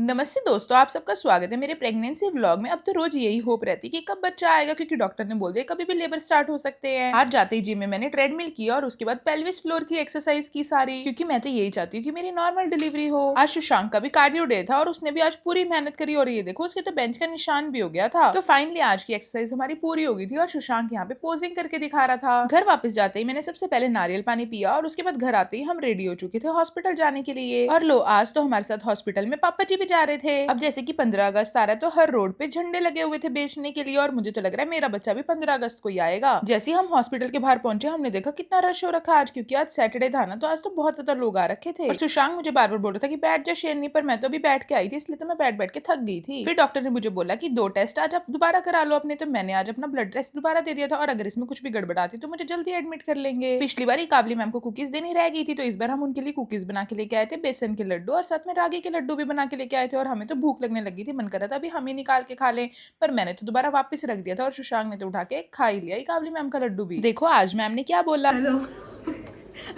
नमस्ते दोस्तों, आप सबका स्वागत है मेरे प्रेगनेंसी व्लॉग में। अब तो रोज यही होप रहती है कि कब बच्चा आएगा, क्योंकि डॉक्टर ने बोल दिया कभी भी लेबर स्टार्ट हो सकते हैं। आज जाते ही जिम में मैंने ट्रेडमिल किया और उसके बाद पेल्विस फ्लोर की एक्सरसाइज की सारी, क्योंकि मैं तो यही चाहती हूँ कि मेरी नॉर्मल डिलीवरी हो। आज सुशांक का भी कार्डियो डे था और उसने भी आज पूरी मेहनत करी और ये देखो उसके तो बेंच का निशान भी हो गया था। तो फाइनली आज की एक्सरसाइज हमारी पूरी हो गई थी और सुशांक यहाँ पे पोजिंग करके दिखा रहा था। घर वापस जाते ही मैंने सबसे पहले नारियल पानी पिया और उसके बाद घर आते ही हम रेडी हो चुके थे हॉस्पिटल जाने के लिए। और लो, आज तो हमारे साथ हॉस्पिटल में पापा जी भी जा रहे थे। अब जैसे कि 15 अगस्त आ रहा है तो हर रोड पे झंडे लगे हुए थे बेचने के लिए और मुझे तो लग रहा है मेरा बच्चा भी 15 अगस्त को ही आएगा। जैसे ही हम हॉस्पिटल के बाहर पहुंचे हमने देखा कितना रश हो रखा आज, क्योंकि आज सैटरडे था ना, तो आज तो बहुत ज्यादा लोग आ रखे थे। और सुशांक मुझे बार बार बोल रहा था कि बैठ जा शेरनी, पर मैं तो अभी बैठ के आई थी, इसलिए तो मैं बैठ बैठ के थक गई थी। फिर डॉक्टर ने मुझे बोला कि 2 टेस्ट आज आप दोबारा करा लो अपने, तो मैंने आज अपना ब्लड टेस्ट दोबारा दे दिया था और अगर इसमें कुछ भी गड़बड़ाती तो मुझे जल्दी एडमिट कर लेंगे। पिछली बार काबली मैम को कुकीज देनी रह गई थी, तो इस बार हम उनके लिए कुकीज बना के लेके आए थे, बेसन के लड्डू और साथ में रागी के लड्डू भी बना के लेके आए थे। और हमें तो भूख लगने लगी थी, मन कर रहा था अभी हम ही निकाल के खा लें, पर मैंने तो दोबारा वापस रख दिया था और सुशांक ने तो उठा के खा ही लिया काबली मैम का लड्डू भी। देखो आज मैम ने क्या बोला। हेलो।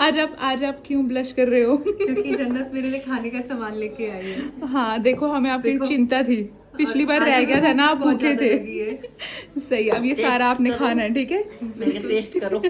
आज आप क्यों ब्लश कर रहे हो? क्योंकि जन्नत मेरे लिए खाने का सामान लेके आई है। हाँ देखो, हमें आपकी देखो, चिंता थी, पिछली बार आज रह हमें गया था ना, आप बहुत भूखे ज्यादा थे। लगी है। सही, अब ये सारा आपने खाना है, ठीक है? मेरे टेस्ट करो।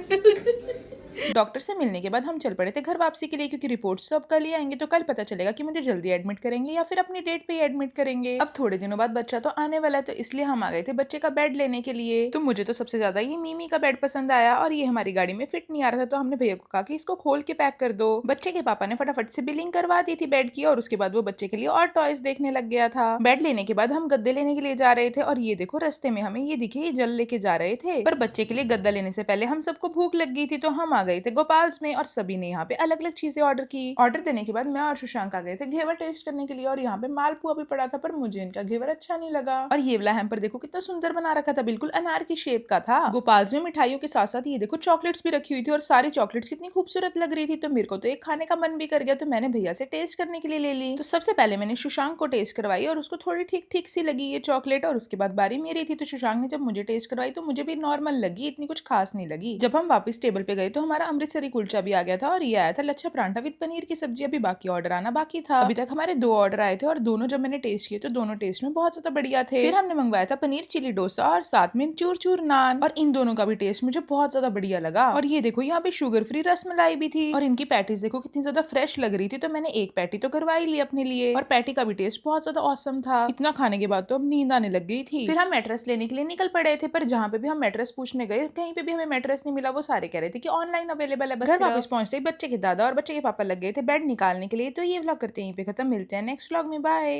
डॉक्टर से मिलने के बाद हम चल पड़े थे घर वापसी के लिए, क्योंकि रिपोर्ट्स तो अब कल ही आएंगे, तो कल पता चलेगा कि मुझे जल्दी एडमिट करेंगे या फिर अपनी डेट पे ही एडमिट करेंगे। अब थोड़े दिनों बाद बच्चा तो आने वाला है, तो इसलिए हम आ गए थे बच्चे का बेड लेने के लिए। तो मुझे तो सबसे ज्यादा ये मीमी का बेड पसंद आया और ये हमारी गाड़ी में फिट नहीं आ रहा था, तो हमने भैया को कहा कि इसको खोल के पैक कर दो। बच्चे के पापा ने फटाफट से बिलिंग करवा दी थी बेड की और उसके बाद वो बच्चे के लिए और टॉयज देखने लग गया था। बेड लेने के बाद हम गद्दे लेने के लिए जा रहे थे और ये देखो रास्ते में हमें ये दिखे ये जल लेके जा रहे थे, पर बच्चे के लिए गद्दा लेने से पहले हम सबको भूख लग गई थी, तो हम आ गए थे गोपाल्स में और सभी ने यहाँ पे अलग अलग चीजें ऑर्डर की। ऑर्डर देने के बाद मैं और सुशांक आ गए थे घेवर टेस्ट करने के लिए और यहाँ पे मालपुआ भी पड़ा था, पर मुझे इनका घेवर अच्छा नहीं लगा। और ये वाला हैम्पर देखो कितना सुंदर बना रखा था, बिल्कुल अनार की शेप का था। गोपाल्स में मिठाइयों के साथ साथ ये देखो चॉकलेट्स भी रखी हुई थी और सारी चॉकलेट्स कितनी खूबसूरत लग रही थी, तो मेरे को तो एक खाने का मन भी कर गया, तो मैंने भैया से टेस्ट करने के लिए ले ली। तो सबसे पहले मैंने सुशांक को टेस्ट करवाई और उसको थोड़ी ठीक ठीक सी लगी ये चॉकलेट, और उसके बाद बारी मेरी थी, तो सुशांक ने जब मुझे टेस्ट करवाई तो मुझे भी नॉर्मल लगी, इतनी कुछ खास नहीं लगी। जब हम वापस टेबल पे गए तो हमारा अमृतसरी कुलचा भी आ गया था और ये आया था लच्छा परांठा विद पनीर की सब्जी। अभी बाकी ऑर्डर आना बाकी था। अभी तक हमारे 2 ऑर्डर आए थे और दोनों जब मैंने टेस्ट किए तो दोनों टेस्ट में बहुत ज्यादा बढ़िया थे। फिर हमने मंगवाया था पनीर चिली डोसा और साथ में चूर चूर नान, और इन दोनों का भी टेस्ट मुझे बहुत ज्यादा बढ़िया लगा। और ये देखो यहाँ पे शुगर फ्री रसमलाई भी थी और इनकी पैटीज देखो कितनी ज्यादा फ्रेश लग रही थी, तो मैंने एक पैटी तो करवा ही ली अपने लिए और पैटी का भी टेस्ट बहुत ज्यादा औसम था। इतना खाने के बाद तो अब नींद आने लग गई थी। फिर हम मैट्रेस लेने के लिए निकल पड़े थे, पर जहाँ पे भी हम मैट्रेस पूछने गए कहीं पे भी हमें मैट्रेस नहीं मिला। वो सारे कह रहे थे कि ऑनलाइन अवेलेबल है। बस घर वापस पहुंचते ही बच्चे के दादा और बच्चे के पापा लग गए थे बेड निकालने के लिए। तो ये व्लॉग करते हैं यहीं पे खत्म, मिलते हैं नेक्स्ट व्लॉग में, बाय।